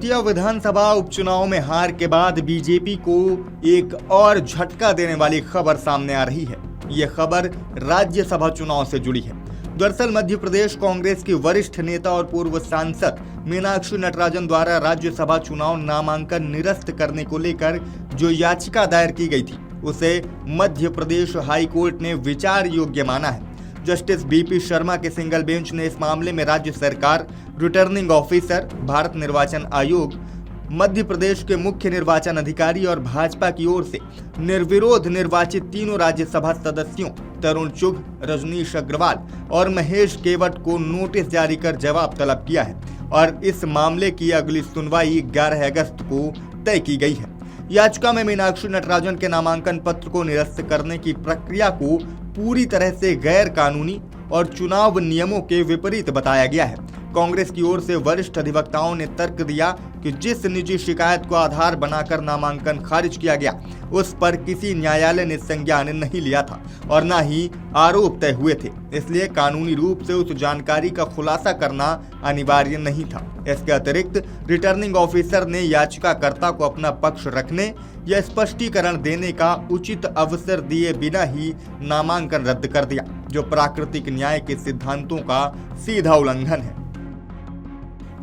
दतिया विधानसभा उपचुनाव में हार के बाद बीजेपी को एक और झटका देने वाली खबर सामने आ रही है। ये खबर राज्यसभा चुनाव से जुड़ी है। दरअसल मध्य प्रदेश कांग्रेस की वरिष्ठ नेता और पूर्व सांसद मीनाक्षी नटराजन द्वारा राज्यसभा चुनाव नामांकन निरस्त करने को लेकर जो याचिका दायर की गई थी, उसे मध्य प्रदेश हाई कोर्ट ने विचार योग्य माना है। जस्टिस बीपी शर्मा के सिंगल बेंच ने इस मामले में राज्य सरकार, रिटर्निंग ऑफिसर, भारत निर्वाचन आयोग, मध्य प्रदेश के मुख्य निर्वाचन अधिकारी और भाजपा की ओर से निर्विरोध निर्वाचित तीनों राज्यसभा सदस्यों तरुण चुघ, रजनीश अग्रवाल और महेश केवट को नोटिस जारी कर जवाब तलब किया है और इस मामले की अगली सुनवाई 11 अगस्त को तय की गई है। याचिका में मीनाक्षी नटराजन के नामांकन पत्र को निरस्त करने की प्रक्रिया को पूरी तरह से गैर कानूनी और चुनाव नियमों के विपरीत बताया गया है। कांग्रेस की ओर से वरिष्ठ अधिवक्ताओं ने तर्क दिया कि जिस निजी शिकायत को आधार बनाकर नामांकन खारिज किया गया, उस पर किसी न्यायालय ने संज्ञान नहीं लिया था और न ही आरोप तय हुए थे, इसलिए कानूनी रूप से उस जानकारी का खुलासा करना अनिवार्य नहीं था। इसके अतिरिक्त रिटर्निंग ऑफिसर ने याचिकाकर्ता को अपना पक्ष रखने या स्पष्टीकरण देने का उचित अवसर दिए बिना ही नामांकन रद्द कर दिया, जो प्राकृतिक न्याय के सिद्धांतों का सीधा उल्लंघन है।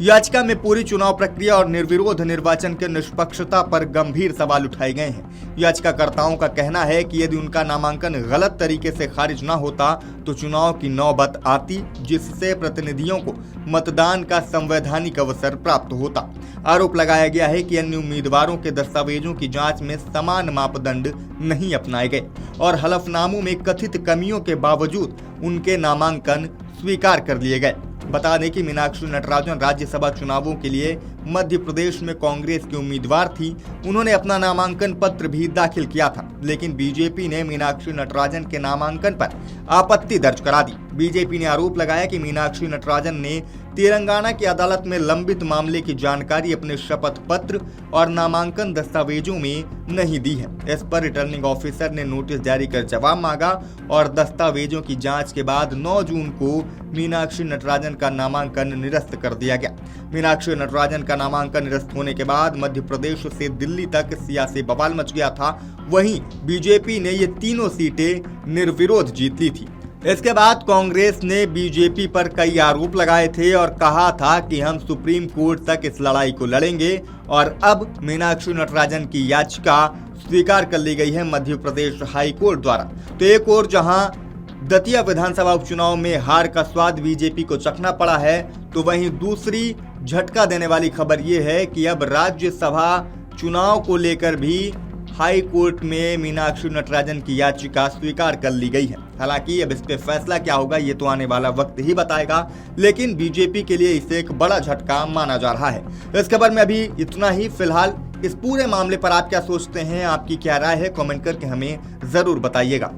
याचिका में पूरी चुनाव प्रक्रिया और निर्विरोध निर्वाचन के निष्पक्षता पर गंभीर सवाल उठाए गए हैं। याचिकाकर्ताओं का कहना है कि यदि उनका नामांकन गलत तरीके से खारिज न होता तो चुनाव की नौबत आती, जिससे प्रतिनिधियों को मतदान का संवैधानिक अवसर प्राप्त होता। आरोप लगाया गया है कि अन्य उम्मीदवारों के दस्तावेजों की जांच में समान मापदंड नहीं अपनाए गए और हलफनामों में कथित कमियों के बावजूद उनके नामांकन स्वीकार कर लिए गए। बता दें कि मीनाक्षी नटराजन राज्यसभा चुनावों के लिए मध्य प्रदेश में कांग्रेस की उम्मीदवार थी। उन्होंने अपना नामांकन पत्र भी दाखिल किया था, लेकिन बीजेपी ने मीनाक्षी नटराजन के नामांकन पर आपत्ति दर्ज करा दी। बीजेपी ने आरोप लगाया कि मीनाक्षी नटराजन ने तेलंगाना की अदालत में लंबित मामले की जानकारी अपने शपथ पत्र और नामांकन दस्तावेजों में नहीं दी है। इस पर रिटर्निंग ऑफिसर ने नोटिस जारी कर जवाब मांगा और दस्तावेजों की जांच के बाद 9 जून को मीनाक्षी नटराजन का नामांकन निरस्त कर दिया गया। मीनाक्षी नटराजन का नामांकन निरस्त होने के बाद मध्य प्रदेश से दिल्ली तक सियासी बवाल मच गया था। वहीं बीजेपी ने ये तीनों सीटें निर्विरोध जीत ली थी। इसके बाद कांग्रेस ने बीजेपी पर कई आरोप लगाए थे और कहा था कि हम सुप्रीम कोर्ट तक इस लड़ाई को लड़ेंगे और अब मीनाक्षी नटराजन की याचिका स्वीकार कर ली गई है मध्य प्रदेश हाई कोर्ट द्वारा। तो एक और जहां दतिया विधानसभा उपचुनाव में हार का स्वाद बीजेपी को चखना पड़ा है, तो वहीं दूसरी झटका देने वाली खबर ये है कि अब राज्यसभा चुनाव को लेकर भी हाई कोर्ट में मीनाक्षी नटराजन की याचिका स्वीकार कर ली गई है। हालांकि अब इस पे फैसला क्या होगा ये तो आने वाला वक्त ही बताएगा, लेकिन बीजेपी के लिए इसे एक बड़ा झटका माना जा रहा है। इस खबर में अभी इतना ही। फिलहाल इस पूरे मामले पर आप क्या सोचते हैं, आपकी क्या राय है, कमेंट करके हमें जरूर बताइएगा।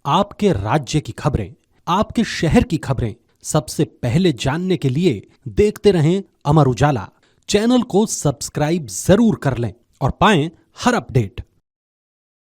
आपके राज्य की खबरें, आपके शहर की खबरें सबसे पहले जानने के लिए देखते रहें अमर उजाला। चैनल को सब्सक्राइब जरूर कर लें और पाएं हर अपडेट।